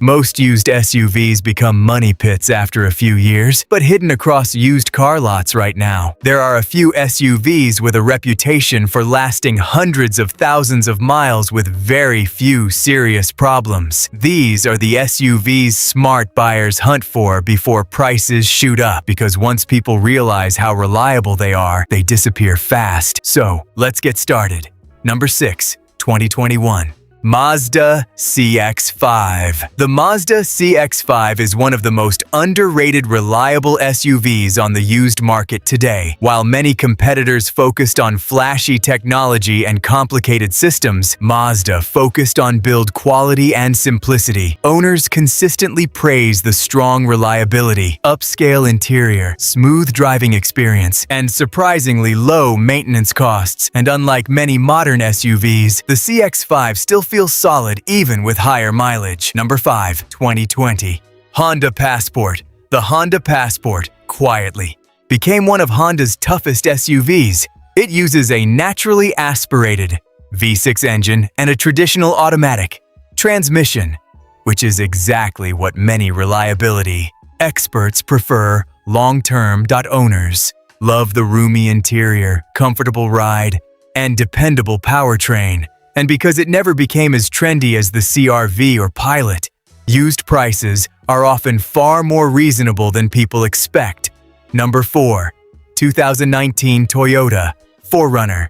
Most used SUVs become money pits after a few years, but hidden across used car lots right now, there are a few SUVs with a reputation for lasting hundreds of thousands of miles with very few serious problems. These are the SUVs smart buyers hunt for before prices shoot up, because once people realize how reliable they are, they disappear fast. So, let's get started. Number 6, 2021. Mazda CX-5. The Mazda CX-5 is one of the most underrated reliable SUVs on the used market today. While many competitors focused on flashy technology and complicated systems, Mazda focused on build quality and simplicity. Owners consistently praise the strong reliability, upscale interior, smooth driving experience, and surprisingly low maintenance costs. And unlike many modern SUVs, the CX-5 still feels solid even with higher mileage. Number 5, 2020. Honda Passport. The Honda Passport, quietly, became one of Honda's toughest SUVs. It uses a naturally aspirated V6 engine and a traditional automatic transmission, which is exactly what many reliability experts prefer long-term. Owners love the roomy interior, comfortable ride, and dependable powertrain. And because it never became as trendy as the CR-V or Pilot, used prices are often far more reasonable than people expect. Number 4, 2019 Toyota 4Runner.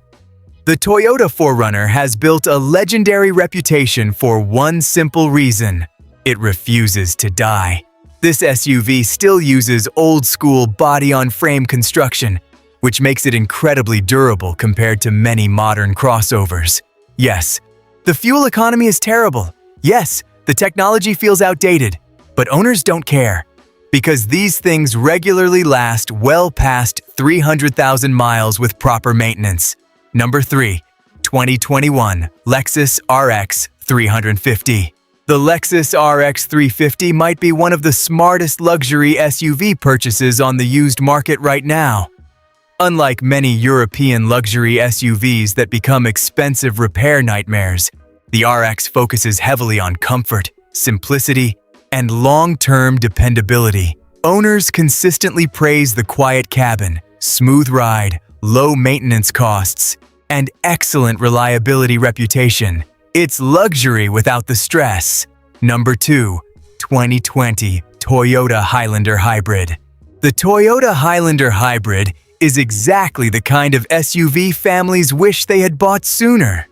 The Toyota 4Runner has built a legendary reputation for one simple reason: it refuses to die. This SUV still uses old-school body-on-frame construction, which makes it incredibly durable compared to many modern crossovers. Yes, the fuel economy is terrible. Yes, the technology feels outdated, but owners don't care, because these things regularly last well past 300,000 miles with proper maintenance. Number 3, 2021 Lexus RX 350. The Lexus RX 350 might be one of the smartest luxury SUV purchases on the used market right now. Unlike many European luxury SUVs that become expensive repair nightmares, the RX focuses heavily on comfort, simplicity, and long-term dependability. Owners consistently praise the quiet cabin, smooth ride, low maintenance costs, and excellent reliability reputation. It's luxury without the stress. Number 2, 2020 Toyota Highlander Hybrid. The Toyota Highlander Hybrid is exactly the kind of SUV families wish they had bought sooner.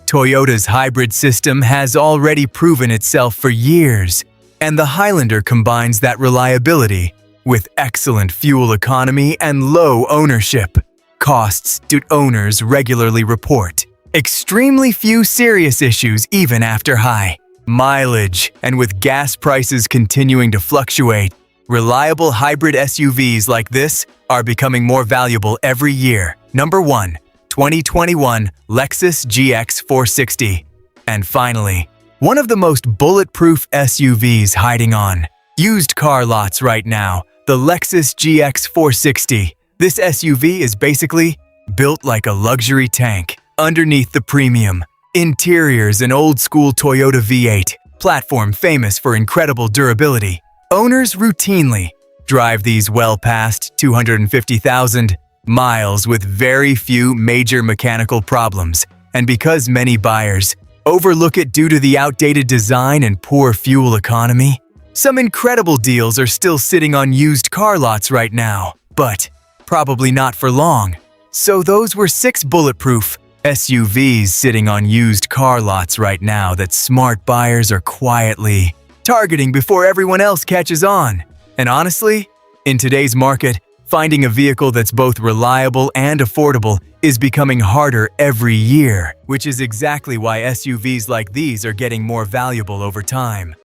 Toyota's hybrid system has already proven itself for years, and the Highlander combines that reliability with excellent fuel economy and low ownership costs. Owners regularly report extremely few serious issues even after high mileage, and with gas prices continuing to fluctuate, reliable hybrid SUVs like this are becoming more valuable every year. Number 1, 2021 Lexus GX 460. And finally, one of the most bulletproof SUVs hiding on used car lots right now, the Lexus GX 460. This SUV is basically built like a luxury tank. Underneath the premium interiors, an old-school Toyota V8 platform famous for incredible durability. Owners routinely drive these well past 250,000 miles with very few major mechanical problems, and because many buyers overlook it due to the outdated design and poor fuel economy, some incredible deals are still sitting on used car lots right now, but probably not for long. So those were 6 bulletproof SUVs sitting on used car lots right now that smart buyers are quietly targeting before everyone else catches on. And honestly, in today's market, finding a vehicle that's both reliable and affordable is becoming harder every year, which is exactly why SUVs like these are getting more valuable over time.